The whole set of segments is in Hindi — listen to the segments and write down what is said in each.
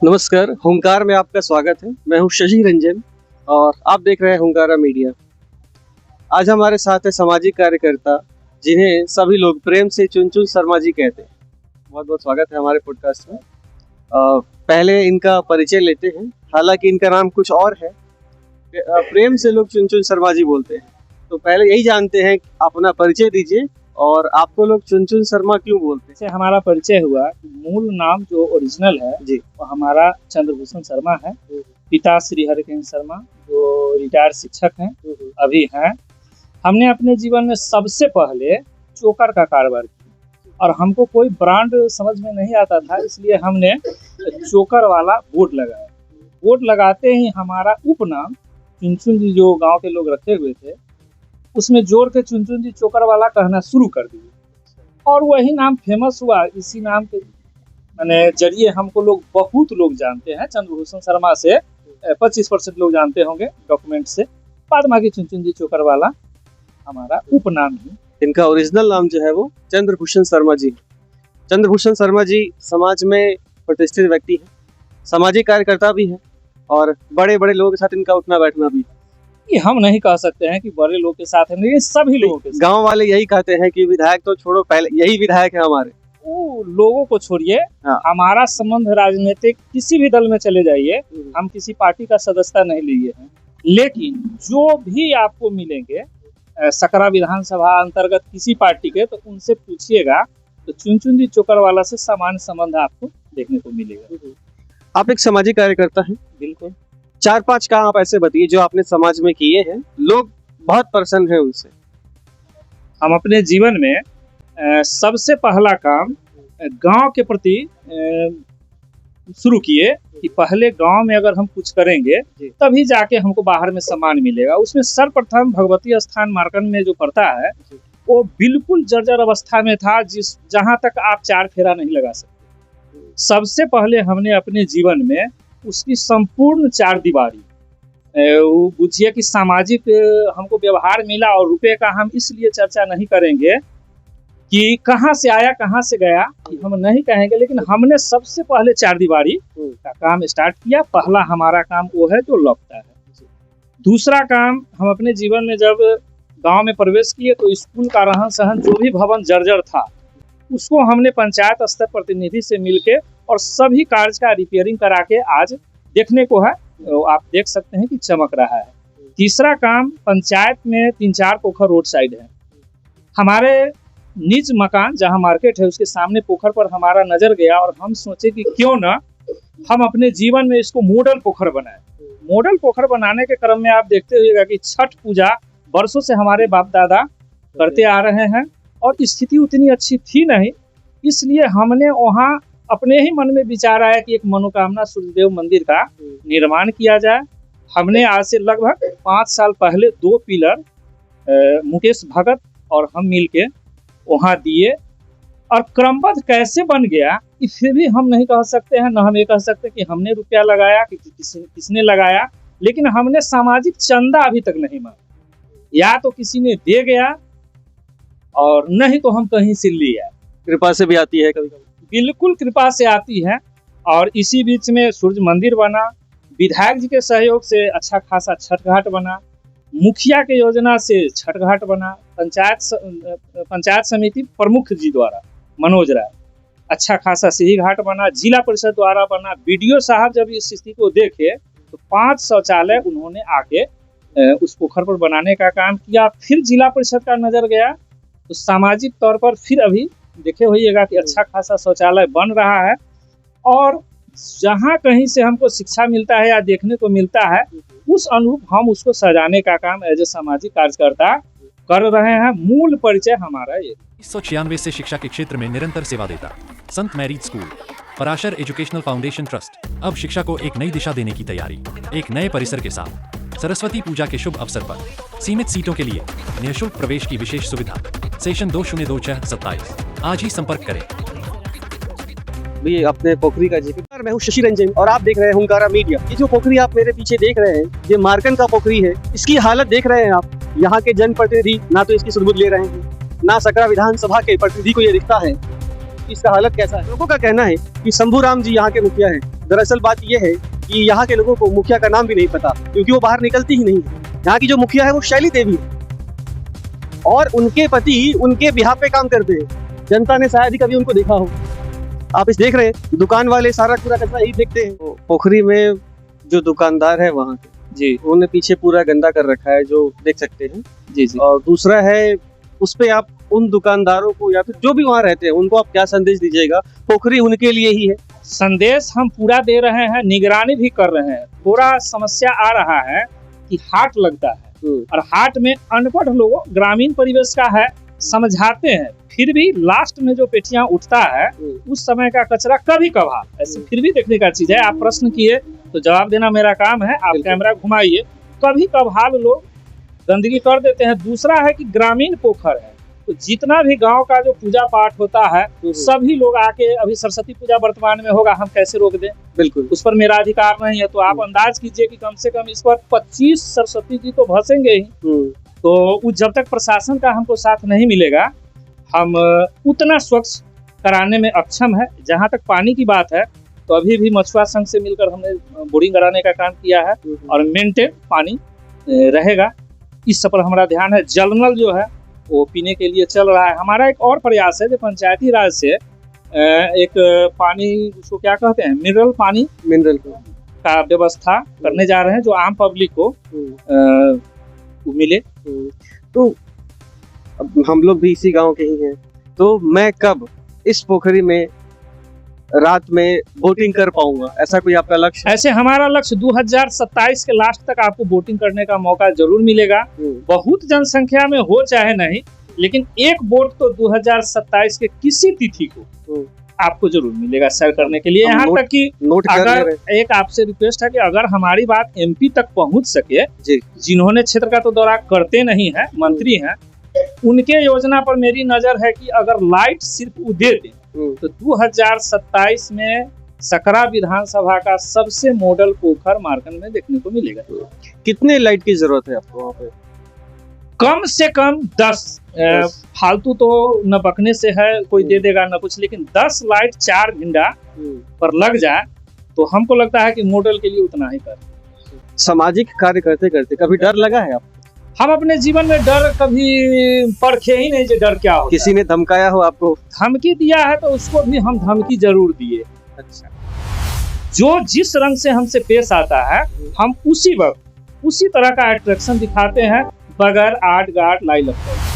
नमस्कार, हुंकार में आपका स्वागत है। मैं हूं शशि रंजन और आप देख रहे हैं हुंकारा मीडिया। आज हमारे साथ है सामाजिक कार्यकर्ता जिन्हें सभी लोग प्रेम से चुनचुन शर्मा जी कहते हैं। बहुत बहुत स्वागत है हमारे पॉडकास्ट में। पहले इनका परिचय लेते हैं, हालांकि इनका नाम कुछ और है। प्रेम से लोग चुनचुन शर्मा जी बोलते हैं, तो पहले यही जानते हैं, अपना परिचय दीजिए और आपको लोग चुनचुन शर्मा क्यों बोलते हैं? से हमारा परिचय हुआ। मूल नाम जो ओरिजिनल है जी, वो हमारा चंद्रभूषण शर्मा है। पिता श्री हरिकेश शर्मा जो रिटायर्ड शिक्षक हैं, अभी हैं। हमने अपने जीवन में सबसे पहले चोकर का कारोबार किया और हमको कोई ब्रांड समझ में नहीं आता था, इसलिए हमने चोकर वाला बोर्ड लगाया। बोर्ड लगाते ही हमारा उपनाम चुनचुन जी जो गांव के लोग रखे हुए थे, उसमें जोड़ के चुनचुन जी चोकर वाला कहना शुरू कर दिए और वही नाम फेमस हुआ। इसी नाम के जरिए हमको बहुत लोग जानते हैं। चंद्रभूषण शर्मा से 25% लोग जानते होंगे डॉक्यूमेंट से। बाद बाकी चुनचुन जी चोकर वाला हमारा उपनाम ही। इनका ओरिजिनल नाम जो है वो चंद्रभूषण शर्मा जी। चंद्रभूषण शर्मा जी समाज में प्रतिष्ठित व्यक्ति हैं, सामाजिक कार्यकर्ता भी हैं और बड़े बड़े लोगों के साथ इनका उठना बैठना भी। ये हम नहीं कह सकते हैं कि बड़े लोग के साथ है, लेकिन सभी लोगों के साथ। गांव वाले यही कहते हैं कि विधायक तो छोड़ो, पहले यही विधायक है हमारे। वो लोगों को छोड़िए, हाँ। हमारा संबंध राजनीतिक किसी भी दल में चले जाइए, हम किसी पार्टी का सदस्यता नहीं लिए हैं, लेकिन जो भी आपको मिलेंगे सकरा विधानसभा अंतर्गत किसी पार्टी के, तो उनसे पूछिएगा तो चुनचुन जी चोकर वाला से सामान्य संबंध आपको देखने को मिलेगा। आप एक सामाजिक कार्यकर्ता हैं। बिल्कुल। 4-5 काम आप ऐसे बताइए जो आपने समाज में किए हैं, लोग बहुत प्रसन्न हैं उनसे। हम अपने जीवन में सबसे पहला काम गांव के प्रति शुरू किए कि पहले गांव में अगर हम कुछ करेंगे तभी जाके हमको बाहर में सम्मान मिलेगा। उसमें सर्वप्रथम भगवती स्थान मार्कंड में जो पड़ता है वो बिल्कुल जर्जर अवस्था में था, जहां तक आप 4 फेरा नहीं लगा सकते। सबसे पहले हमने अपने जीवन में उसकी संपूर्ण 4 दीवारी, बुझिए कि सामाजिक हमको व्यवहार मिला। और रुपए का हम इसलिए चर्चा नहीं करेंगे कि कहाँ से आया कहाँ से गया, हम नहीं कहेंगे, लेकिन हमने सबसे पहले 4 दीवारी का काम स्टार्ट किया। पहला हमारा काम वो है जो लगता है। दूसरा काम, हम अपने जीवन में जब गांव में प्रवेश किए तो स्कूल का रहन सहन जो भी भवन जर्जर था उसको हमने पंचायत स्तर प्रतिनिधि से मिलके और सभी कार्य का रिपेयरिंग करा के आज देखने को है, आप देख सकते हैं कि चमक रहा है। तीसरा काम, पंचायत में 3-4 पोखर रोड साइड है। हमारे निज मकान जहां मार्केट है उसके सामने पोखर पर हमारा नजर गया और हम सोचे कि क्यों ना हम अपने जीवन में इसको मॉडल पोखर बनाए। मॉडल पोखर बनाने के क्रम में आप देखते होइएगा कि छठ पूजा वर्षों से हमारे बाप दादा करते आ रहे हैं और स्थिति उतनी अच्छी थी नहीं, इसलिए हमने वहाँ अपने ही मन में विचार आया कि एक मनोकामना सूर्यदेव मंदिर का निर्माण किया जाए। हमने आज से लगभग 5 साल पहले 2 पिलर मुकेश भगत और हम मिलके वहाँ दिए और क्रमबद्ध कैसे बन गया इसे भी हम नहीं कह सकते हैं। न हम ये कह सकते कि हमने रुपया लगाया कि किसने लगाया, लेकिन हमने सामाजिक चंदा अभी तक नहीं मांगा। या तो किसी ने दे गया और नहीं तो हम कहीं से लिया। कृपा से भी आती है कभी कभी। बिल्कुल कृपा से आती है। और इसी बीच में सूर्य मंदिर बना, विधायक जी के सहयोग से अच्छा खासा छठ घाट बना, मुखिया के योजना से छठ घाट बना, पंचायत समिति प्रमुख जी द्वारा मनोज राय अच्छा खासा सीढ़ी घाट बना, जिला परिषद द्वारा बना। बीडीओ साहब जब इस स्थिति को देखे तो 5 शौचालय उन्होंने आके उस पोखर पर बनाने का काम किया। फिर जिला परिषद का नजर गया तो सामाजिक तौर पर फिर अभी देखे होइएगा कि अच्छा खासा शौचालय बन रहा है। और जहाँ कहीं से हमको शिक्षा मिलता है या देखने को मिलता है उस अनुरूप हम उसको सजाने का काम एज ए सामाजिक कार्यकर्ता कर रहे हैं। मूल परिचय हमारा ये 1996 से शिक्षा के क्षेत्र में निरंतर सेवा देता संत marriage school, Parashar educational foundation trust अब शिक्षा को एक नई दिशा देने की तैयारी। एक नए परिसर के साथ सरस्वती पूजा के शुभ अवसर पर सीमित सीटों के लिए निःशुल्क प्रवेश की विशेष सुविधा। सेशन 2026-27। आज ही संपर्क करें। भी अपने पोखरी का जिक्र। मैं हूँ शशि रंजन और आप देख रहे हैं हुंकारा मीडिया। ये जो पोखरी आप मेरे पीछे देख रहे हैं ये मार्कंड का पोखरी है। इसकी हालत देख रहे हैं आप। यहाँ के जनप्रतिनिधि ना तो इसकी सुध-बुध ले रहे हैं, ना सकरा विधानसभा के प्रतिनिधि को ये दिखता है इसका हालत कैसा है। लोगों का कहना है कि शंभू राम जी यहाँ के मुखिया हैं, दरअसल बात यह है कि यहाँ के लोगों को मुखिया का नाम भी नहीं पता, क्योंकि वो बाहर निकलती ही नहीं है। यहाँ की जो मुखिया है वो शैली देवी है और उनके पति उनके बिहाफ पे काम करते हैं। जनता ने शायद ही कभी उनको देखा हो। आप इस देख रहे हैं, दुकान वाले सारा पूरा कचरा यही फेंकते हैं। पोखरी में जो दुकानदार है वहाँ के जी उन्होंने पीछे पूरा गंदा कर रखा है, जो देख सकते हैं। जी जी। और दूसरा है, उस पे आप उन दुकानदारों को या फिर जो भी वहाँ रहते हैं उनको आप क्या संदेश दीजिएगा? पोखरी उनके लिए ही है। संदेश हम पूरा दे रहे हैं, निगरानी भी कर रहे हैं। थोड़ा समस्या आ रहा है कि हाट लगता है और हाट में अनपढ़ लोगों, ग्रामीण परिवेश का है, समझाते हैं, फिर भी लास्ट में जो पेटियां उठता है उस समय का कचरा कभी कभार ऐसे फिर भी देखने का चीज है। आप प्रश्न किए तो जवाब देना मेरा काम है। आप कैमरा घुमाइए, कभी कभार लोग गंदगी कर देते हैं। दूसरा है कि ग्रामीण पोखर है, तो जितना भी गांव का जो पूजा पाठ होता है सभी लोग आके, अभी सरस्वती पूजा वर्तमान में होगा, हम कैसे रोक दें? बिल्कुल, उस पर मेरा अधिकार नहीं है। तो आप अंदाज कीजिए कि कम से कम इस पर 25 सरस्वती जी तो भसेंगे ही। तो जब तक प्रशासन का हमको साथ नहीं मिलेगा, हम उतना स्वच्छ कराने में अक्षम है। जहाँ तक पानी की बात है, तो अभी भी मछुआ संघ से मिलकर हमने बोरिंग कराने का काम किया है और मेंटेन पानी रहेगा, इस पर हमारा ध्यान है। जल नल जो है वो पीने के लिए चल रहा है। हमारा एक और प्रयास है जो पंचायती राज से एक पानी, उसको क्या कहते हैं, मिनरल का व्यवस्था करने जा रहे हैं, जो आम पब्लिक को मिले। तो अब हम लोग भी इसी गांव के ही हैं, तो मैं कब इस पोखरी में रात में बोटिंग कर पाऊंगा? ऐसा कोई आपका लक्ष्य है? ऐसे हमारा लक्ष्य 2027 के लास्ट तक आपको बोटिंग करने का मौका जरूर मिलेगा। बहुत जनसंख्या में हो चाहे नहीं, लेकिन एक बोट तो 2027 के किसी तिथि को आपको जरूर मिलेगा सैर करने के लिए। यहाँ तक कि अगर एक आपसे रिक्वेस्ट है कि अगर हमारी बात एमपी तक पहुँच सके, जिन्होंने क्षेत्र का तो दौरा करते नहीं है, मंत्री हैं, उनके योजना पर मेरी नजर है कि अगर लाइट सिर्फ उदय दे तो 2027 में सकरा विधानसभा का सबसे मॉडल पोखर मार्कन में देखने को मिलेगा। कितने लाइट की जरूरत है आपको वहाँ पे? कम से कम 10। फालतू तो न बकने से है, कोई दे देगा न कुछ, लेकिन 10 लाइट 4 घंटा पर लग जाए तो हमको लगता है कि मॉडल के लिए उतना ही कर। सामाजिक कार्य करते करते कभी डर लगा है आपको? हम अपने जीवन में डर कभी परखे ही नहीं, जो डर क्या हो। किसी ने धमकाया हो आपको? धमकी दिया है तो उसको भी हम धमकी जरूर दिए। अच्छा, जो जिस रंग से हमसे पेश आता है हम उसी वक्त उसी तरह का अट्रैक्शन दिखाते हैं, बगैर आड़ गाड़ लाई लगता है।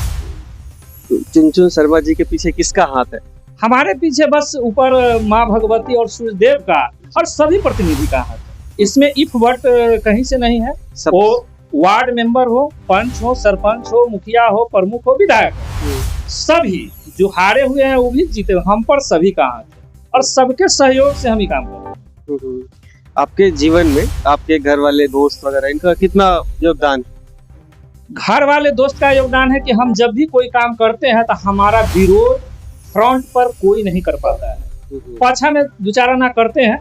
तो चुनचुन शर्मा जी के पीछे किसका हाथ है? हमारे पीछे बस ऊपर माँ भगवती और सूर्यदेव का और सभी प्रतिनिधि का हाथ है। इसमें इफ बट कहीं से नहीं है। वो वार्ड मेंबर हो, पंच हो, सरपंच हो, मुखिया हो, प्रमुख हो, विधायक हो, सभी जो हारे हुए हैं वो भी जीते, हम पर सभी का हाथ है और सबके सहयोग से हम ही काम कर रहे हैं। आपके जीवन में आपके घर वाले, दोस्त वगैरह, इनका कितना योगदान? घर वाले दोस्त का योगदान है कि हम जब भी कोई काम करते हैं तो हमारा विरोध फ्रंट पर कोई नहीं कर पाता है। पाछा में दुचारा ना करते हैं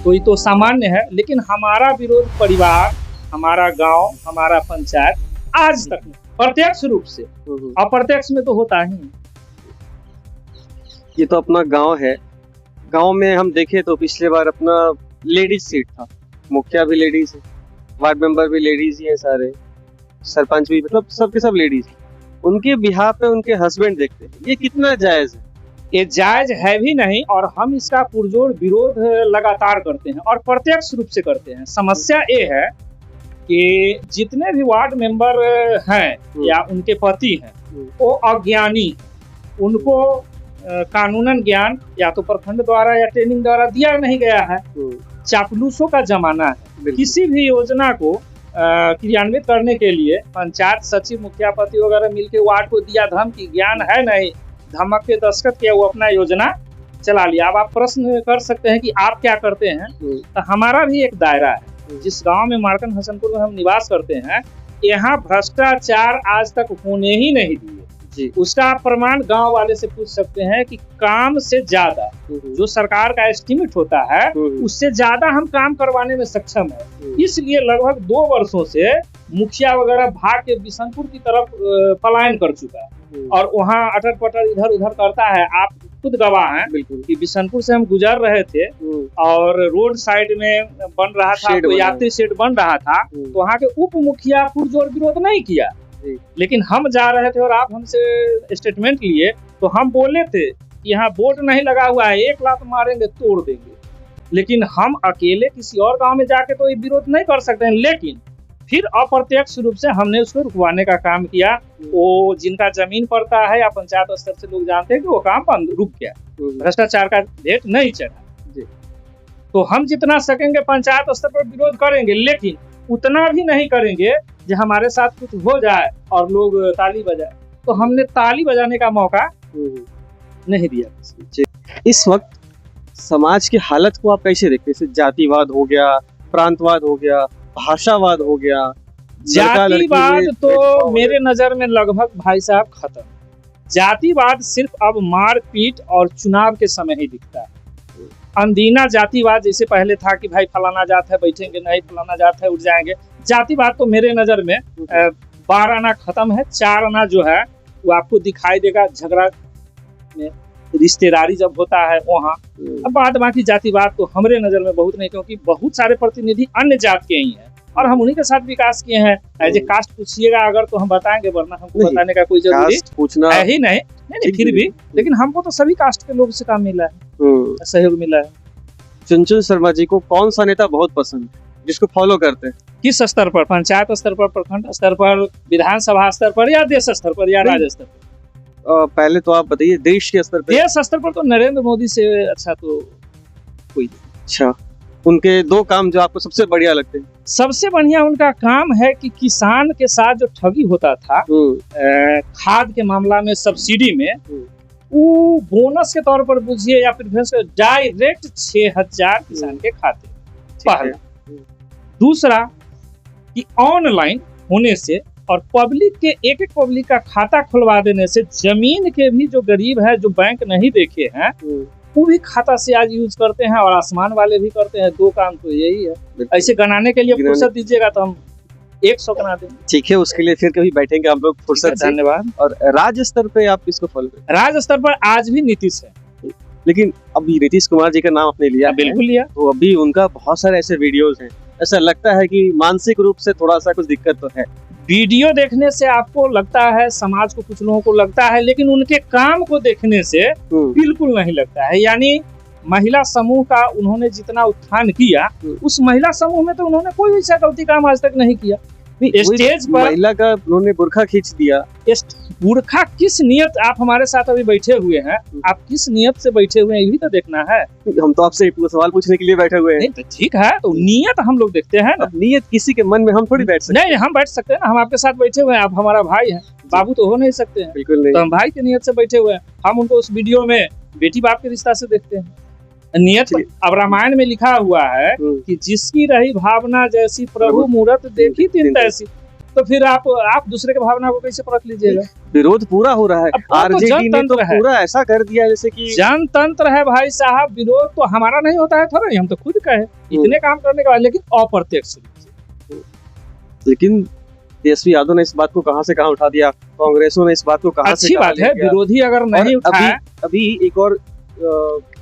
तो ये तो सामान्य है, लेकिन हमारा विरोध परिवार, हमारा गांव, हमारा पंचायत आज तक प्रत्यक्ष रूप से, अप्रत्यक्ष में तो होता ही। ये तो अपना गांव है। गांव में हम देखें तो पिछले बार अपना लेडीज सीट था, मुखिया भी लेडीज है, वार्ड मेंबर भी लेडीज ही है, सारे सरपंच भी, मतलब सबके सब लेडीज। उनके बिहाफ पे उनके हस्बैंड देखते हैं, ये कितना जायज है? ये जायज है भी नहीं, और हम इसका पुरजोर विरोध लगातार करते हैं और प्रत्यक्ष रूप से करते हैं। समस्या ये है कि जितने भी वार्ड मेंबर हैं या उनके पति हैं वो अज्ञानी, उनको कानूनन ज्ञान या तो प्रखंड द्वारा या ट्रेनिंग द्वारा दिया नहीं गया है। चापलूसों का जमाना है। किसी भी योजना को क्रियान्वित करने के लिए पंचायत सचिव, मुखिया पति वगैरह मिलकर वार्ड को दिया धमकी, ज्ञान है नहीं, धमक के दस्तखत किया, वो अपना योजना चला लिया। अब आप प्रश्न कर सकते हैं कि आप क्या करते हैं, तो हमारा भी एक दायरा है। जिस गांव में मार्कन हसनपुर में हम निवास करते हैं, यहाँ भ्रष्टाचार आज तक होने ही नहीं दिए जी। उसका आप प्रमाण गांव वाले से पूछ सकते हैं कि काम से ज्यादा जो सरकार का एस्टिमेट होता है उससे ज्यादा हम काम करवाने में सक्षम है। इसलिए लगभग 2 वर्षों से मुखिया वगैरह भाग के बिशनपुर की तरफ पलायन कर चुका है और वहाँ अटर पटर इधर उधर करता है। आप खुद गवाह हैं बिल्कुल। कि बिशनपुर से हम गुजर रहे थे और रोड साइड में बन रहा था, शेड तो बना यात्री शेड बन रहा था, तो वहाँ के उप मुखिया पुरजोर विरोध नहीं किया, लेकिन हम जा रहे थे और आप हमसे स्टेटमेंट लिए, तो हम बोले थे कि यहाँ बोर्ड नहीं लगा हुआ है, एक लात मारेंगे तोड़ देंगे, लेकिन हम अकेले किसी और गांव में जाके तो ये विरोध नहीं कर सकते हैं। लेकिन फिर अप्रत्यक्ष रूप से हमने उसको रुकवाने का काम किया। वो जिनका जमीन पड़ता है या पंचायत स्तर से लोग जानते हैं कि वो काम बंद रुक गया, भ्रष्टाचार का भेंट नहीं चढ़ा। तो हम जितना सकेंगे पंचायत स्तर पर विरोध करेंगे, लेकिन उतना भी नहीं करेंगे जो हमारे साथ कुछ हो जाए और लोग ताली बजाए। तो हमने ताली बजाने का मौका नहीं दिया। इस वक्त समाज की हालत को आप कैसे देखते हैं? जातिवाद हो गया, प्रांतवाद हो गया, भाषावाद हो गया, जातिवाद तो मेरे नजर में लगभग भाई साहब खत्म। जातिवाद सिर्फ अब मारपीट और चुनाव के समय ही दिखता है। अनदीना जातिवाद जैसे पहले था कि भाई फलाना जात है बैठेंगे नहीं, फलाना जात है उठ जाएंगे। जातिवाद तो मेरे नजर में 12 आना खत्म है। 4 आना जो है वो आपको दिखाई देगा झगड़ा में, रिश्तेदारी जब होता है वहाँ। अब बाद बाकी जातिवाद तो हमारे नजर में बहुत नहीं, क्योंकि बहुत सारे प्रतिनिधि अन्य जात के ही हैं और हम उन्हीं के साथ विकास किए हैं। एज ए कास्ट पूछिएगा अगर तो हम बताएंगे, वरना हमको बताने का कोई जरूरी पूछना है ही नहीं फिर भी। लेकिन हमको तो सभी कास्ट के लोग से काम मिला है, सहयोग मिला है। चुनचुन शर्मा जी को कौन सा नेता बहुत पसंद है जिसको फॉलो करते हैं? किस स्तर पर? पंचायत स्तर पर, प्रखंड स्तर पर, विधानसभा स्तर पर, या देश स्तर पर, या राज्य स्तर पर? पहले तो आप बताइए देश के स्तर पर। देश स्तर पर तो नरेंद्र मोदी से अच्छा तो कोई नहीं। अच्छा, उनके 2 काम जो आपको सबसे बढ़िया लगते हैं? सबसे बढ़िया उनका काम है कि किसान के साथ जो ठगी होता था खाद के मामला में, सब्सिडी में, वो बोनस के तौर पर बुझिए या फिर डायरेक्ट 6,000 किसान के खाते। पहला। दूसरा कि ऑनलाइन होने से और पब्लिक के एक पब्लिक का खाता खुलवा देने से जमीन के भी जो गरीब है, जो बैंक नहीं देखे हैं, वो भी खाता से आज यूज करते हैं और आसमान वाले भी करते हैं। 2 काम तो यही है। ऐसे गनाने के लिए फुर्सत दीजिएगा तो हम 100 गना देंगे। ठीक है, उसके लिए फिर कभी बैठेंगे हम लोग फुर्सत से। धन्यवाद। और राज्य स्तर पे आप किसको फॉलो करते हैं? राज्य स्तर पर आज भी नीतीश है, लेकिन अभी नीतीश कुमार जी का नाम आपने लिया, बिल्कुल लिया, तो अभी उनका बहुत सारे ऐसे वीडियोस हैं, ऐसा लगता है कि मानसिक रूप से थोड़ा सा कुछ दिक्कत तो है। वीडियो देखने से आपको लगता है, समाज को कुछ लोगों को लगता है, लेकिन उनके काम को देखने से बिल्कुल नहीं लगता है। यानी महिला समूह का उन्होंने जितना उत्थान किया, उस महिला समूह में तो उन्होंने कोई ऐसा गलती काम आज तक नहीं किया। स्टेज पर महिला का उन्होंने बुर्खा खींच दिया। बुर्खा किस नियत, आप हमारे साथ अभी बैठे हुए हैं, आप किस नियत से बैठे हुए हैं ये भी तो देखना है। हम तो आपसे सवाल पूछने के लिए बैठे हुए हैं। नहीं तो ठीक है, तो नियत हम लोग देखते हैं ना। नियत किसी के मन में हम थोड़ी बैठ सकते हैं। नहीं, हम बैठ सकते हैं ना, हम आपके साथ बैठे हुए हैं, आप हमारा भाई हैं, बाबू तो हो नहीं सकते हैं। बिल्कुल नहीं। तो हम भाई की नियत से बैठे हुए हैं। हम उनको उस वीडियो में बेटी बाप के रिश्ता से देखते हैं। नियत अब रामायण में लिखा हुआ है कि जिसकी रही भावना जैसी प्रभु मूरत देखी तीन तैसी। तो फिर आप दूसरे के भावना को कैसे परख लीजिएगा? विरोध पूरा हो रहा है। आरजेडी ने तो पूरा ऐसा कर दिया जैसे कि जनतंत्र है भाई साहब। विरोध तो हमारा नहीं होता है थोड़ा, हम तो खुद कहे इतने काम करने के बाद, लेकिन अप्रत्यक्ष रूप से। लेकिन तेजस्वी यादव ने इस बात को कहां से कहां उठा दिया, कांग्रेसों ने इस बात को कहां से अच्छी बात है, विरोधी अगर नहीं उठाए। अभी एक और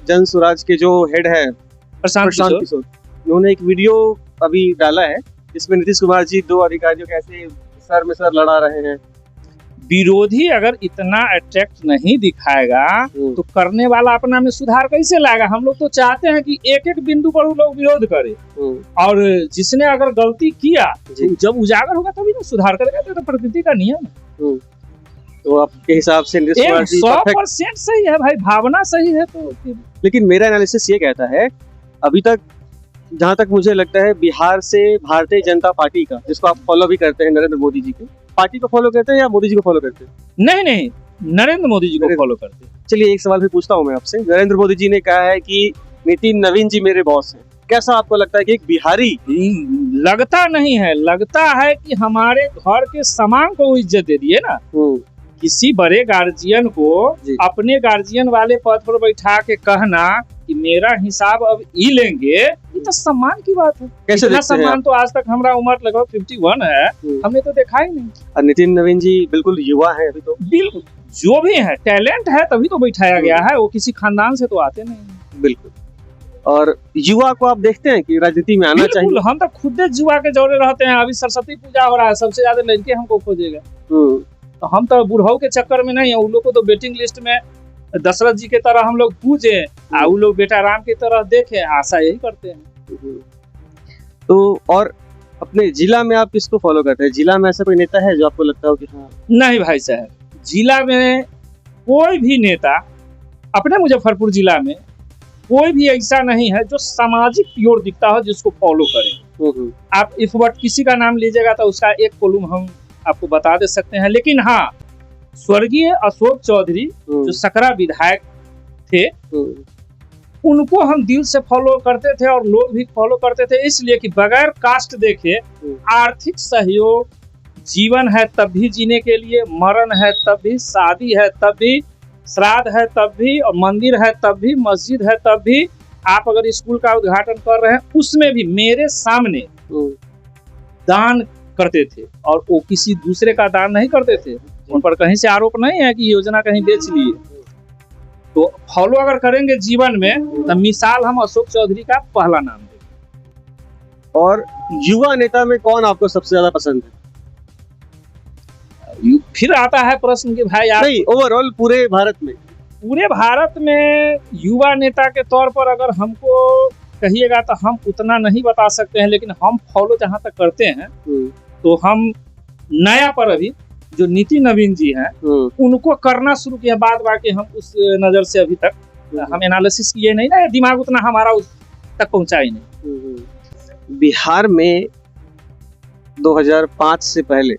जन स्वराज के जो हेड है प्रशांत किशोर, उन्होंने एक वीडियो अभी डाला है जिसमें नीतीश कुमार जी 2 अधिकारियों के ऐसे सर में सर लड़ा रहे हैं। विरोधी अगर इतना अट्रैक्ट नहीं दिखाएगा तो करने वाला अपना में सुधार कैसे लाएगा? हम लोग तो चाहते हैं कि एक एक बिंदु पर लोग विरोध करें, और जिसने अगर गलती किया जब उजागर होगा तभी तो सुधार करेगा। तो प्रकृति का नियम है। तो आपके हिसाब से 100% सही है भाई, भावना सही है तो। लेकिन मेरा एनालिसिस ये कहता है, अभी तक जहाँ तक मुझे लगता है बिहार से भारतीय जनता पार्टी का, जिसको आप फॉलो भी करते हैं, नरेंद्र मोदी जी की पार्टी को फॉलो करते हैं या मोदी जी को फॉलो करते हैं? नहीं, नरेंद्र मोदी जी को फॉलो करते हैं। चलिए एक सवाल भी पूछता हूँ मैं आपसे। नरेंद्र मोदी जी ने कहा है कि नितिन नवीन जी मेरे बॉस हैं। कैसा आपको लगता है कि एक बिहारी? लगता नहीं है, लगता है कि हमारे घर के सामान को इज्जत दे दिए ना। किसी बड़े गार्जियन को अपने गार्जियन वाले पद पर बैठा के कहना कि मेरा हिसाब अब ई लेंगे, ये तो सम्मान की बात है। कैसे इतना सम्मान तो आज तक हमारा उम्र लगभग 51 है, हमने तो देखा ही नहीं। और नितिन नवीन जी बिल्कुल युवा है अभी तो। बिल्कुल जो भी है टैलेंट है तभी तो बैठाया गया है, वो किसी खानदान से तो आते नहीं। बिल्कुल। और युवा को आप देखते हैं कि राजनीति में आना चाहिए? हम तो खुद युवा के जोड़े रहते हैं। अभी सरस्वती पूजा हो रहा है, सबसे ज्यादा लड़के हमको खोजेगा, तो हम तो बुढ़ाऊ के चक्कर में नहीं है। उन लोग को तो वेटिंग लिस्ट में दशरथ जी के तरह हम लोग पूजे, वो लोग बेटा राम की तरह देखे, आशा यही करते हैं। तो और अपने जिला में आप किसको फॉलो करते हैं? जिला में ऐसा कोई नेता है जो आपको लगता हो कि हाँ? नहीं भाई साहब, जिला में कोई भी नेता, अपने मुजफ्फरपुर जिला में कोई भी ऐसा नहीं है जो सामाजिक प्योर दिखता हो जिसको फॉलो करें। आप इफ वर्ड किसी का नाम लीजिएगा तो उसका एक कॉलम हम आपको बता दे सकते हैं। लेकिन हाँ, स्वर्गीय अशोक चौधरी जो सकरा विधायक थे, उनको हम दिल से फॉलो करते थे और लोग भी फॉलो करते थे, इसलिए कि बगैर कास्ट देखे आर्थिक सहयोग, जीवन है तब भी जीने के लिए, मरण है तब भी, शादी है तब भी, श्राद्ध है तब भी, और मंदिर है तब भी, मस्जिद है तब भी, आप अगर स्कूल का उद्घाटन कर रहे हैं उसमें भी मेरे सामने दान करते थे, और वो किसी दूसरे का दान नहीं करते थे। उन पर कहीं से आरोप नहीं है कि योजना कहीं बेच लिए। तो फॉलो अगर करेंगे जीवन में तो मिसाल हम अशोक चौधरी का पहला नाम देंगे। और युवा नेता में कौन आपको सबसे ज्यादा पसंद है? फिर आता है प्रश्न कि भाई आप नहीं, ओवरऑल पूरे भारत में युवा नेता के तौर पर अगर हमको कहिएगा तो हम उतना नहीं बता सकते हैं, लेकिन हम फॉलो जहां तक करते हैं तो हम नया पर अभी जो नीति नवीन जी हैं उनको करना शुरू किया। बाद बाकी हम उस नजर से अभी तक हम एनालिसिस किए नहीं ना, दिमाग उतना हमारा उस तक पहुंचा ही नहीं। बिहार में 2005 से पहले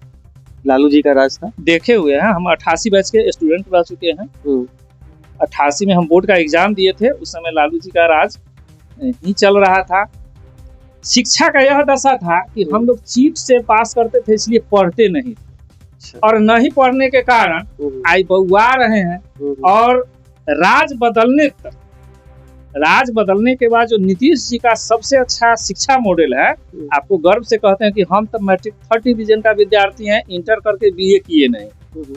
लालू जी का राज था। देखे हुए हैं, हम 88 बैच के स्टूडेंट रह चुके हैं। 88 में हम बोर्ड का एग्जाम दिए थे, उस समय लालू जी का राज ही चल रहा था। शिक्षा का यह दशा था कि हम लोग चीट से पास करते थे, इसलिए पढ़ते नहीं थे, और नहीं पढ़ने के कारण आई बउआ रहे हैं। और राज बदलने के बाद जो नीतीश जी का सबसे अच्छा शिक्षा मॉडल है, आपको गर्व से कहते हैं कि हम तो मैट्रिक 3rd डिवीजन का विद्यार्थी हैं, इंटर करके बीए किए नहीं,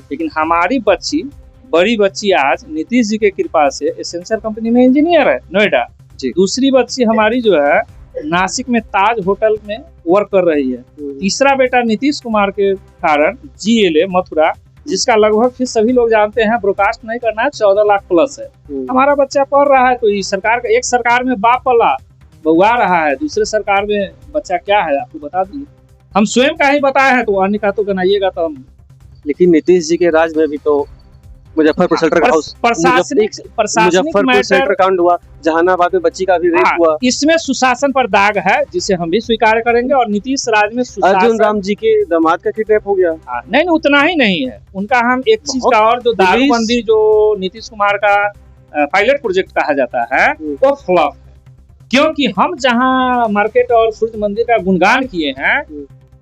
लेकिन हमारी बड़ी बच्ची आज नीतीश जी के कृपा से एसेंशियल कंपनी में इंजीनियर है नोएडा। दूसरी बच्ची हमारी जो है नासिक में ताज होटल में वर्क कर रही है। तीसरा बेटा नीतीश कुमार के कारण GLA मथुरा, जिसका लगभग फिर सभी लोग जानते हैं, ब्रॉडकास्ट नहीं करना है, 14 लाख प्लस है। हमारा बच्चा पढ़ रहा है। तो सरकार का, एक सरकार में बाप पला बउआ रहा है, दूसरे सरकार में बच्चा क्या है आपको बता दिए। हम स्वयं का ही बताए हैं, तो अन्य का तो गनाइएगा तो हम। लेकिन नीतीश जी के राज में भी तो मुजफ्फरपुर सेंटर कांड हुआ, जहानाबाद में बच्ची का भी रेप हुआ। इसमें सुशासन पर दाग है, जिसे हम भी स्वीकार करेंगे। और नीतीश राज में अर्जुन राम जी के दामाद का किडनैप हो गया। नहीं, उतना ही नहीं है उनका। हम एक चीज का और, जो दारूबंदी जो नीतीश कुमार का पायलट प्रोजेक्ट कहा जाता है, वो फ्लॉप है। क्योंकि हम जहाँ मार्केट और सूर्य मंदिर का गुणगान किए हैं,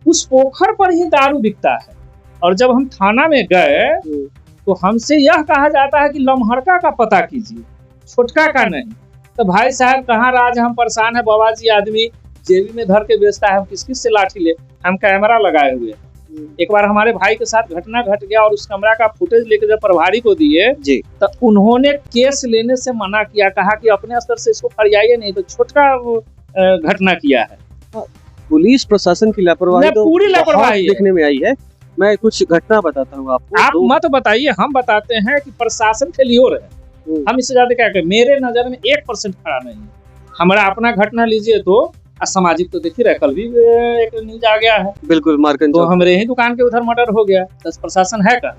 उस पोखर पर ही दारू बिकता है। और जब हम थाना में गए तो हमसे यह कहा जाता है कि लम्हड़का का पता कीजिए, छोटका का नहीं। तो भाई साहब कहाँ राज, हम परेशान है। बाबा जी आदमी जेबी में धर के बेचता है, हम किस किस से लाठी ले। हम कैमरा लगाए हुए। एक बार हमारे भाई के साथ घटना घट गया, और उस कैमरा का फुटेज लेकर जब प्रभारी को दिए तो उन्होंने केस लेने से मना किया, कहा कि अपने स्तर से इसको फरियाइए, नहीं तो छोटका घटना किया है। पुलिस प्रशासन की लापरवाही तो पूरी लापरवाही देखने में आई है। मैं कुछ घटना बताता हूँ आपको। आप मत बताइए, हम बताते हैं कि प्रशासन फेलियोर है। हम इससे ज्यादा क्या करें। मेरे नजर में 1% खड़ा नहीं है। हमारा अपना घटना लीजिए तो असामाजिक तो देखिए, कल भी एक न्यूज आ गया है। बिल्कुल, मार्कन तो हमारे ही दुकान के उधर मर्डर हो गया। तो प्रशासन है कहाँ?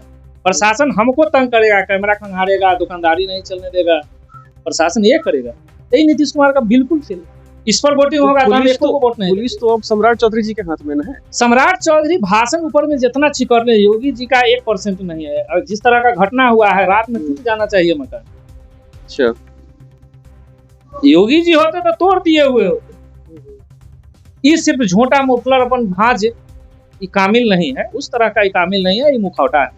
प्रशासन हमको तंग करेगा, कैमरा खंगारेगा, दुकानदारी नहीं चलने देगा, प्रशासन ये करेगा। यही नीतीश कुमार का बिल्कुल फेल। इस पर वोटिंग होगा तो हम इसको वोट नहीं। पुलिस तो अब सम्राट चौधरी जी के हाथ में है। सम्राट चौधरी भाषण ऊपर में जितना चिकरने, योगी जी का 1% नहीं है। और जिस तरह का घटना हुआ है, रात में टूट जाना चाहिए मकान। अच्छा, योगी जी होते तो तोड़ दिए हुए होते। ये सिर्फ झोटा मोफलर अपन भाज, ये कामिल नहीं है, उस तरह का ये कामिल नहीं है, ये मुखौटा है।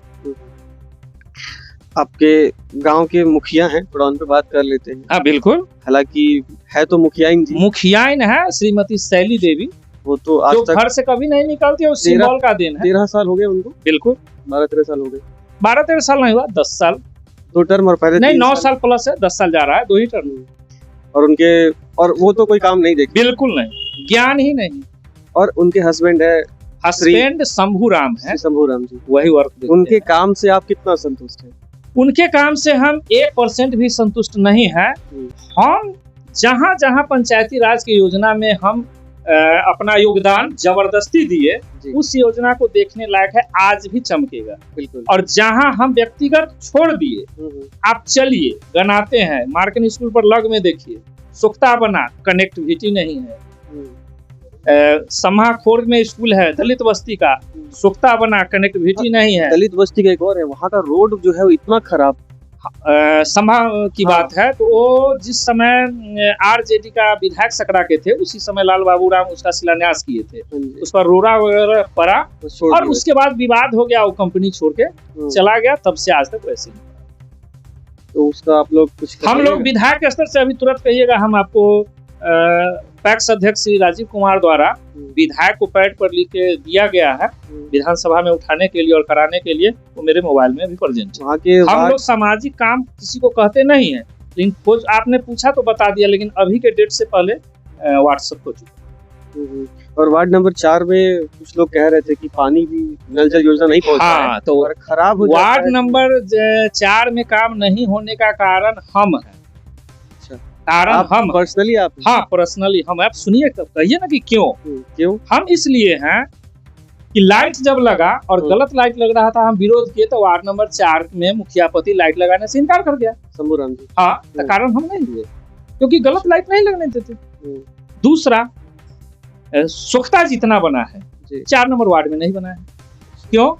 आपके गांव के मुखिया हैं, थोड़ा उन पे बात कर लेते हैं। हाँ बिल्कुल। हालांकि है तो मुखियाइन जी, मुखियाइन है श्रीमती शैली देवी, वो तो आज जो तक घर से कभी नहीं निकलती है, उस सिंबल का देन है। 13 साल हो गए उनको। बिल्कुल, 12-13 साल हो गए। 12-13 साल नहीं हुआ, 10 साल 2 टर्म और पहले नहीं, 3 9 साल प्लस है, 10 साल जा रहा है, 2 ही टर्म। और उनके और वो तो कोई काम नहीं देखते बिल्कुल नहीं, ज्ञान ही नहीं। और उनके हस्बैंड है हस्बैंड शंभू राम है, शंभू राम जी। वही वर्क देखते उनके हैं। काम से आप कितना संतुष्ट हैं? उनके काम से हम 1% भी संतुष्ट नहीं है। हम जहाँ जहाँ पंचायती राज की योजना में हम अपना योगदान जबरदस्ती दिए, जी। उस योजना को देखने लायक है, आज भी चमकेगा। बिल्कुल। और जहाँ हम व्यक्तिगत छोड़ दिए, आप चलिए गनाते हैं, मार्केट स्कूल पर लग में देखिए, सुख्ता बना, कनेक्टिविटी नहीं है। समाखोर में स्कूल है दलित बस्ती का, सुख्ता बना, कनेक्टिविटी नहीं है। दलित बस्ती का एक और है, वहाँ का रोड जो है वो इतना खराब। समा की बात है तो वो जिस समय आरजेडी का विधायक सकरा के थे, उसी समय लाल बाबू राम उसका शिलान्यास किए थे, उस पर रोड़ा वगैरह पड़ा और उसके बाद विवाद हो गया, वो कंपनी छोड़ के चला गया, तब से आज तक वैसे नहीं। तो उसका आप लोग कुछ हम लोग विधायक स्तर से अभी तुरंत कहिएगा, हम आपको पैक्स अध्यक्ष श्री राजीव कुमार द्वारा विधायक को पैड पर लिख के दिया गया है विधानसभा में उठाने के लिए और कराने के लिए, वो मेरे मोबाइल में भी प्रेजेंट है। हम लोग सामाजिक काम किसी को कहते नहीं है, लेकिन खोज आपने पूछा तो बता दिया, लेकिन अभी के डेट से पहले व्हाट्सएप हो चुका। और वार्ड नंबर 4 में कुछ लोग कह रहे थे कि पानी भी नल जल योजना नहीं पहुंचा हाँ, है, तो और खराब हो जाता वार्ड है। नंबर 4 में काम नहीं होने का कारण हम है, कारण हम पर्सनली आप? हाँ, पर्सनली हम। आप सुनिए, कहिए ना कि क्यों हम इसलिए हैं कि लाइट जब लगा और गलत लाइट लग रहा था, हम विरोध किए, तो वार्ड नंबर 4 में मुखिया पति लाइट लगाने से इनकार कर गया, शंभू राम जी। हाँ, तो कारण हम नहीं हुए, क्योंकि गलत लाइट नहीं लगने देते। दूसरा, सुख्ता जितना बना है 4 नंबर वार्ड में नहीं बना है। क्यों?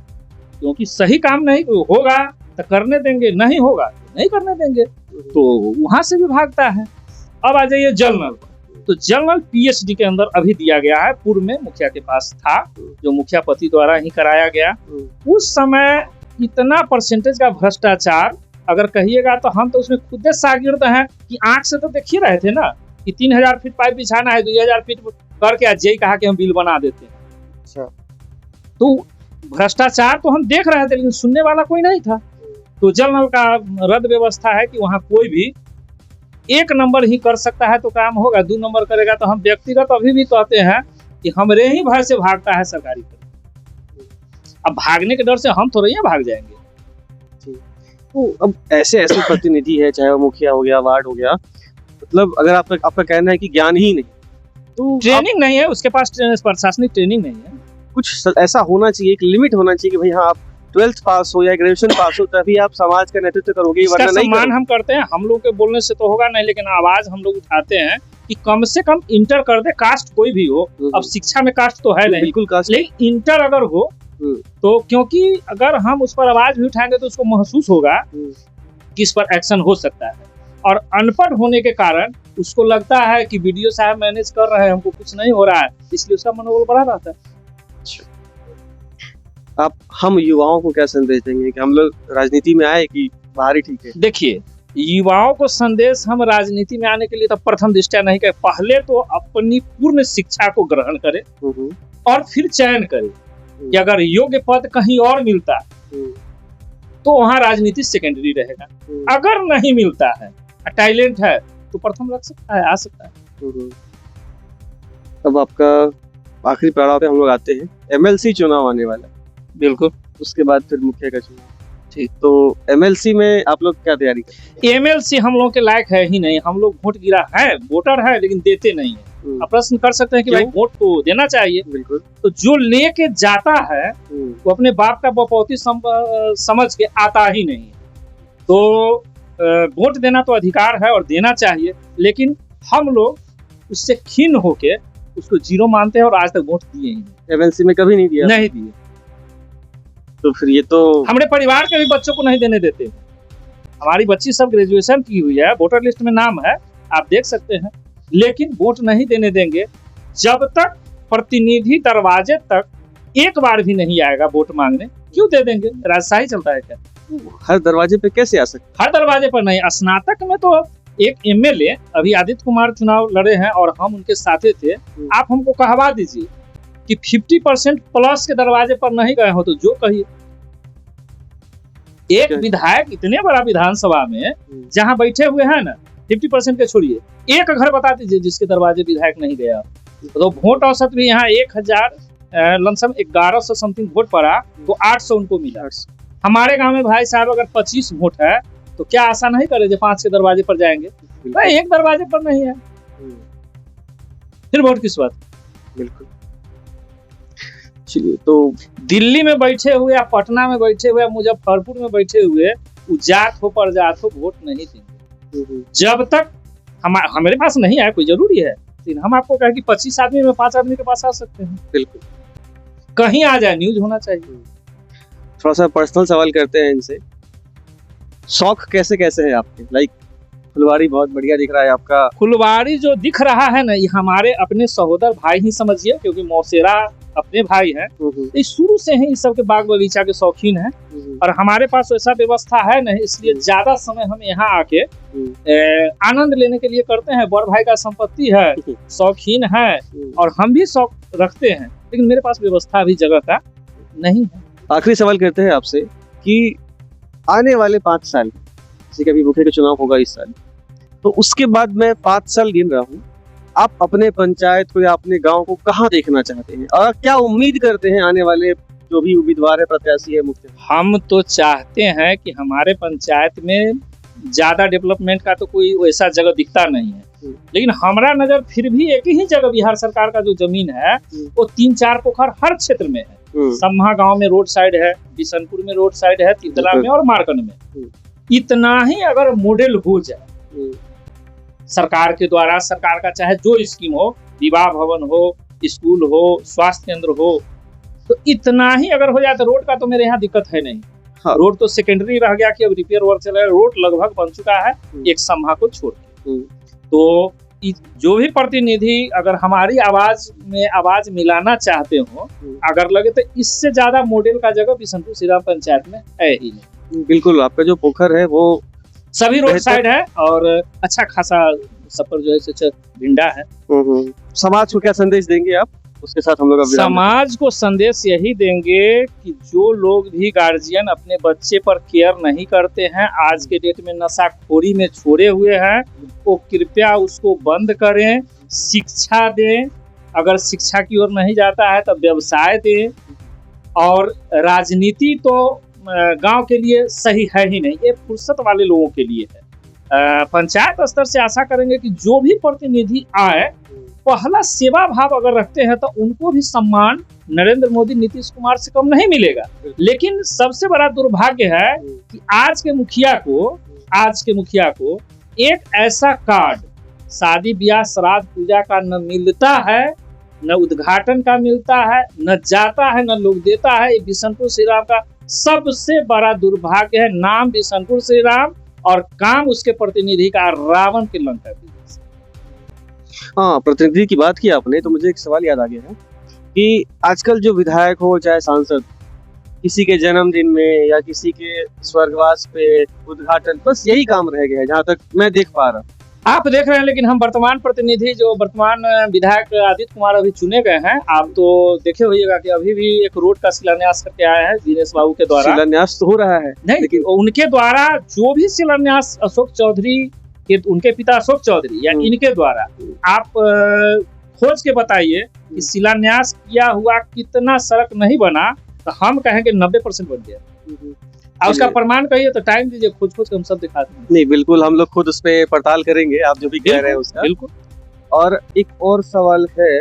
क्योंकि सही काम नहीं होगा तो करने देंगे, नहीं होगा तो नहीं करने देंगे, तो वहां से भी भागता है। अब आ जाइए जल नल, तो जल नल पीएचडी के अंदर अभी दिया गया है, पूर्व में मुखिया के पास था, जो मुखिया पति द्वारा ही कराया गया। उस समय इतना परसेंटेज का भ्रष्टाचार अगर कहिएगा तो हम तो उसमें खुद शागिर्द हैं कि आंख से तो देख ही रहे थे ना कि 3000 फीट पाइप बिछाना है, 2000 फीट करके आज यही कहा कि हम बिल बना देते हैं। अच्छा, तो भ्रष्टाचार तो हम देख रहे थे, लेकिन सुनने वाला कोई नहीं था। तो जल नल का रद्द व्यवस्था है कि वहाँ कोई भी 1 नंबर ही कर सकता है तो काम होगा, 2 नंबर करेगा तो हम व्यक्तिगत अभी भी कहते हैं कि हमरे ही भय से भागता है सरकारी पर। अब भागने के डर से हम थोड़ा ही भाग जाएंगे। तो अब ऐसे प्रतिनिधि है, चाहे वो मुखिया हो गया, वार्ड हो गया, मतलब अगर आपका कहना है कि ज्ञान ही नहीं, तो ट्रेनिंग नहीं है उसके पास, प्रशासनिक ट्रेनिंग नहीं है। कुछ ऐसा होना चाहिए, एक लिमिट होना चाहिए कि भाई हाँ, आप 12th पास हो या ग्रेजुएशन पास हो तभी आप समाज का नेतृत्व करोगे, वरना नहीं। सम्मान हम करते हैं, हम लोग के बोलने से तो होगा नहीं, लेकिन आवाज हम लोग उठाते हैं कि कम से कम इंटर कर दे, कास्ट कोई भी हो। अब शिक्षा में कास्ट तो है नहीं, बिल्कुल कास्ट, लेकिन इंटर अगर हो तो, क्योंकि अगर हम उस पर आवाज भी उठाएंगे तो उसको महसूस होगा कि इस पर एक्शन हो सकता है। और अनपढ़ होने के कारण उसको लगता है कि वीडियो साहब मैनेज कर रहे हैं, हमको कुछ नहीं हो रहा है, इसलिए उसका मनोबल बढ़ा रहता है। आप हम युवाओं को क्या संदेश देंगे कि हम लोग राजनीति में आए कि बाहर ही ठीक है? देखिए, युवाओं को संदेश हम राजनीति में आने के लिए तो प्रथम दृष्टया नहीं कहे, पहले तो अपनी पूर्ण शिक्षा को ग्रहण करे और फिर चयन करे कि अगर योग्य पद कहीं और मिलता तो वहाँ राजनीति सेकेंडरी रहेगा। अगर नहीं मिलता है, टैलेंट है, तो प्रथम रख सकता है, आ सकता है। अब आपका आखिरी पड़ाव पे हम लोग आते हैं, एमएलसी चुनाव आने वाला है। बिल्कुल, उसके बाद फिर मुखिया का चुनाव। ठीक, तो एमएलसी में आप लोग क्या तैयारी करें? एमएलसी हम लोग के लायक है ही नहीं, हम लोग वोट गिरा है, वोटर है, लेकिन देते नहीं है। आप प्रश्न कर सकते हैं कि भाई वोट तो देना चाहिए। बिल्कुल। तो जो लेके जाता है वो अपने बाप का बपौती समझ के आता ही नहीं है। तो वोट देना तो अधिकार है और देना चाहिए, लेकिन हम लोग उससे खिन्न होके उसको जीरो मानते हैं और आज तक वोट दिए ही नहीं। एमएलसी में कभी नहीं दिया? नहीं दिए। तो फिर ये तो हमारे परिवार के भी बच्चों को नहीं देने देते। हमारी बच्ची सब ग्रेजुएशन की हुई है, वोटर लिस्ट में नाम है, आप देख सकते हैं, लेकिन वोट नहीं देने देंगे जब तक प्रतिनिधि दरवाजे तक एक बार भी नहीं आएगा वोट मांगने। क्यों दे देंगे? राजशाही चलता है क्या? हर दरवाजे पे कैसे आ सकते? हर दरवाजे पर नहीं। स्नातक में तो एक एमएलए अभी आदित्य कुमार चुनाव लड़े हैं और हम उनके साथे थे। आप हमको कहवा दीजिए कि 50% प्लस के दरवाजे पर नहीं गए हो तो जो कहिए। एक विधायक इतने बड़ा विधानसभा में जहां बैठे हुए हैं ना 50% के छोड़िए, एक घर बता दीजिए जिसके दरवाजे विधायक नहीं गया। तो वोट औसत भी यहाँ 1000 लमसम 1100 समथिंग वोट पड़ा, तो 800 उनको मिला। हमारे गांव में भाई साहब अगर 25 वोट है तो क्या आशा नहीं करे जो 5 के दरवाजे पर जाएंगे? भाई एक दरवाजे पर नहीं है, फिर वोट किस बात? बिल्कुल। चलिए, तो दिल्ली में बैठे हुए या पटना में बैठे हुए या मुजफ्फरपुर में बैठे हुए जात हो प्रजात हो वोट नहीं देंगे जब तक हमारे पास नहीं आए। कोई जरूरी है हम आपको कहें कि 25 आदमी में 5 आदमी के पास आ सकते हैं, बिल्कुल कहीं आ जाए, न्यूज होना चाहिए। थोड़ा सा पर्सनल सवाल करते हैं इनसे, शौक कैसे कैसे है आपके? लाइक फुलवारी बहुत बढ़िया दिख रहा है आपका। फुलवारी जो दिख रहा है ना, ये हमारे अपने सहोदर भाई ही समझिए, क्योंकि मौसेरा अपने भाई हैं, ये शुरू से ही इस सब के बाग बगीचा के शौकीन हैं। और हमारे पास वैसा व्यवस्था है नहीं, इसलिए ज्यादा समय हम यहाँ आके आनंद लेने के लिए करते हैं। बड़ भाई का संपत्ति है, शौकीन है, और हम भी शौक रखते हैं, लेकिन मेरे पास व्यवस्था अभी जगह का नहीं है। आखिरी सवाल करते हैं आपसे कि आने वाले 5 साल, जैसे कि अभी मुखिया का चुनाव होगा इस साल, तो उसके बाद मैं 5 साल गिन रहा हूँ, आप अपने पंचायत को या अपने गांव को कहाँ देखना चाहते हैं और क्या उम्मीद करते हैं आने वाले जो भी उम्मीदवार है, प्रत्याशी है, मुखिया? हम तो चाहते हैं कि हमारे पंचायत में ज्यादा डेवलपमेंट का तो कोई वैसा जगह दिखता नहीं है, लेकिन हमारा नजर फिर भी एक ही जगह बिहार सरकार का जो जमीन है वो 3-4 पोखर हर क्षेत्र में है। सम्हा गांव में रोड साइड है, बिशनपुर में रोड साइड है, तितला में और मारकंड में। इतना ही अगर मॉडल हो जाए सरकार के द्वारा, सरकार का चाहे जो स्कीम हो, विवाह भवन हो, स्कूल हो, स्वास्थ्य केंद्र हो, तो इतना ही अगर हो जाए तो रोड का तो मेरे यहाँ दिक्कत है नहीं। हाँ। रोड तो सेकेंडरी रह गया कि अब रिपेयर वर्क चल रहा है, रोड लगभग बन चुका है एक सम्हा को छोड़ के। तो जो भी प्रतिनिधि अगर हमारी आवाज में आवाज मिलाना चाहते हो, अगर लगे तो इससे ज्यादा मॉडल का जगह बिशनपुर श्रीराम पंचायत में है ही नहीं। बिल्कुल, आपका जो पोखर है वो सभी रोड साइड है और अच्छा खासा सब पर जो है भिंडा है। समाज को क्या संदेश देंगे आप? उसके साथ हम लोग समाज को संदेश यही देंगे कि जो लोग भी गार्जियन अपने बच्चे पर केयर नहीं करते हैं, आज के डेट में नशाखोरी में छोड़े हुए हैं, वो कृपया उसको बंद करें, शिक्षा दें, अगर शिक्षा की ओर नहीं जाता है तो व्यवसाय दें, और राजनीति तो गांव के लिए सही है ही नहीं, ये फुर्सत वाले लोगों के लिए है। पंचायत स्तर से आशा करेंगे कि जो भी प्रतिनिधि आए, पहला सेवा भाव अगर रखते हैं तो उनको भी सम्मान नरेंद्र मोदी, नीतीश कुमार से कम नहीं मिलेगा। लेकिन सबसे बड़ा दुर्भाग्य है कि आज के मुखिया को एक ऐसा कार्ड शादी ब्याह श्राद्ध पूजा का न मिलता है, न उद्घाटन का मिलता है, न जाता है, न लोग देता है। ये बिशनपुर श्रीराम का सबसे बड़ा दुर्भाग्य है। नाम बिशनपुर श्रीराम और काम उसके प्रतिनिधि का रावण के लंका। हाँ, प्रतिनिधि की बात की आपने तो मुझे एक सवाल याद आ गया है कि आजकल जो विधायक हो चाहे सांसद, किसी के जन्मदिन में या किसी के स्वर्गवास पे उद्घाटन, बस यही काम रह गया है जहाँ तक मैं देख पा रहा हूँ। आप देख रहे हैं, लेकिन हम वर्तमान प्रतिनिधि जो वर्तमान विधायक आदित्य कुमार अभी चुने गए हैं, आप तो देखे होइएगा कि अभी भी एक रोड का शिलान्यास करके आए हैं दिनेश बाबू के द्वारा। शिलान्यास तो हो रहा है नहीं, लेकिन उनके द्वारा जो भी शिलान्यास अशोक चौधरी के, उनके पिता अशोक चौधरी या इनके द्वारा, आप खोज के बताइए कि शिलान्यास किया हुआ कितना सड़क नहीं बना, तो हम कहेंगे 90% बन गया। और उसका प्रमाण कहिए तो टाइम दीजिए, खोज के हम सब दिखा देंगे। नहीं, बिल्कुल, हम लोग खुद उस पर पड़ताल करेंगे, आप जो भी कह रहे हैं उसका। बिल्कुल। और एक और सवाल है,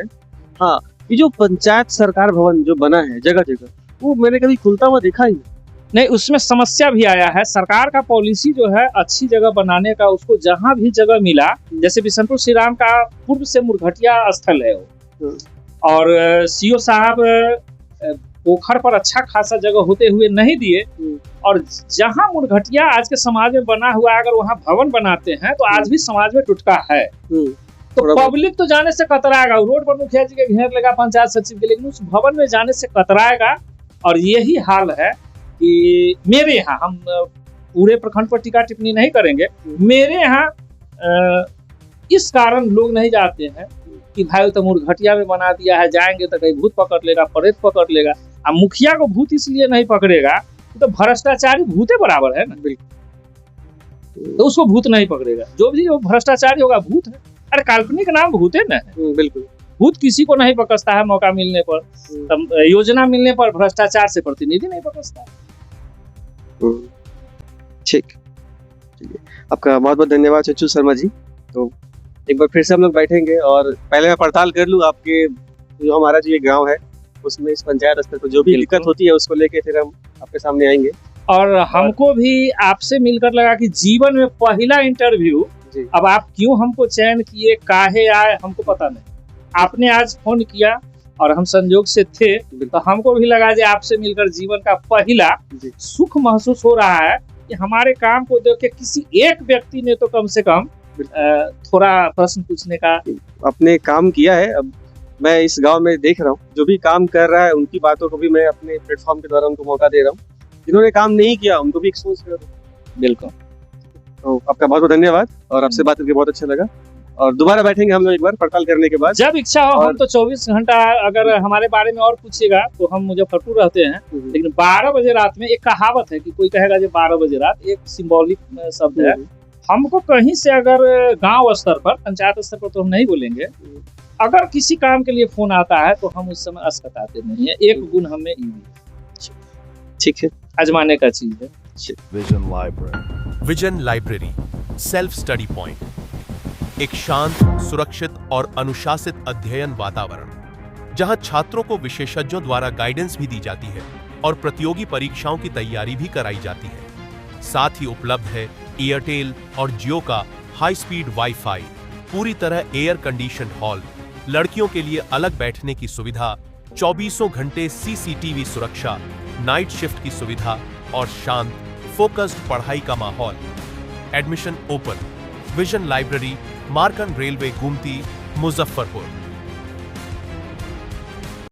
हाँ, ये जो पंचायत सरकार भवन जो बना है जगह जगह, वो मैंने कभी खुलता हुआ देखा ही नहीं। उसमें समस्या भी आया है। सरकार का पॉलिसी जो है अच्छी जगह बनाने का, उसको जहां भी जगह मिला, जैसे बिशनपुर श्रीराम का पूर्व से मुरघटिया स्थल है वो, और सीओ साहब पोखर पर अच्छा खासा जगह होते हुए नहीं दिए, और जहां मुरघटिया आज के समाज में बना हुआ है, अगर वहां भवन बनाते हैं तो आज भी समाज में टुटका है। तो पब्लिक तो जाने से कतराएगा, रोड पर मुखिया जी के घेर लेगा पंचायत सचिव के, लेकिन उस भवन में जाने से कतराएगा। और यही हाल है कि मेरे यहाँ, हम पूरे प्रखंड पर टीका टिप्पणी नहीं करेंगे, मेरे यहाँ इस कारण लोग नहीं जाते हैं कि भाई तो मुरघटिया में बना दिया है, जाएंगे तो कहीं भूत पकड़ लेगा, प्रेत पकड़ लेगा। अब मुखिया को भूत इसलिए नहीं पकड़ेगा, तो भ्रष्टाचारी भूते बराबर है ना, बिल्कुल। तो उसको भूत नहीं पकड़ेगा। जो भी वो भ्रष्टाचारी होगा भूत है। अरे काल्पनिक नाम भूत है ना, बिल्कुल। भूत किसी को नहीं पकड़ता है मौका मिलने पर, योजना मिलने पर भ्रष्टाचार से प्रतिनिधि नहीं पकड़ता। ठीक, चलिए आपका बहुत बहुत धन्यवाद चंचू शर्मा जी। तो एक बार फिर से हम लोग बैठेंगे और पहले मैं पड़ताल कर लूँ आपके जो हमारा जो ये गांव है उसमें इस पंचायत स्तर पर जो भी दिक्कत होती है उसको लेके फिर हम आपके सामने आएंगे। और हमको भी आपसे मिलकर लगा कि जीवन में पहला इंटरव्यू, अब आप क्यों हमको चयन किए, काहे आए हमको पता नहीं, आपने आज फोन किया और हम संयोग से थे, तो हमको भी लगा कि आपसे मिलकर जीवन का पहला सुख महसूस हो रहा है कि हमारे काम को देख के किसी एक व्यक्ति ने तो कम से कम थोड़ा प्रश्न पूछने का अपने काम किया है। अब मैं इस गांव में देख रहा हूँ जो भी काम कर रहा है उनकी बातों को भी मैं अपने प्लेटफॉर्म के द्वारा उनको मौका दे रहा हूँ, जिन्होंने काम नहीं किया उनको भी एक्सपोज कर रहा हूँ। बिल्कुल। तो आपका बहुत बहुत धन्यवाद और आपसे बात करके बहुत अच्छा लगा और दोबारा बैठेंगे हम लोग एक बार पड़ताल करने के बाद। जब इच्छा हो हम तो 24 घंटा, अगर हमारे बारे में और पूछिएगा तो हम मुजफ्फरपुर रहते हैं, लेकिन 12 बजे रात में एक कहावत है कि कोई कहेगा जो 12 बजे रात, एक सिंबॉलिक शब्द है। हमको कहीं से अगर गांव स्तर पर, पंचायत स्तर पर तो हम नहीं बोलेंगे, अगर किसी काम के लिए फोन आता है तो हम उस समय अस्कताते नहीं है। एक गुण हमें ठीक है, आजमाने का चीज है। Vision library self study point, एक शांत, सुरक्षित और अनुशासित अध्ययन वातावरण जहां छात्रों को विशेषज्ञों द्वारा गाइडेंस भी दी जाती है और प्रतियोगी परीक्षाओं की तैयारी भी कराई जाती है। साथ ही उपलब्ध है एयरटेल और जियो का हाई स्पीड वाईफाई, पूरी तरह एयर कंडीशनड हॉल, लड़कियों के लिए अलग बैठने की सुविधा, 24 घंटे सीसीटीवी सुरक्षा, नाइट शिफ्ट की सुविधा और शांत फोकस्ड पढ़ाई का माहौल। Admission open. Vision library, Markand railway, Gumti, Muzaffarpur.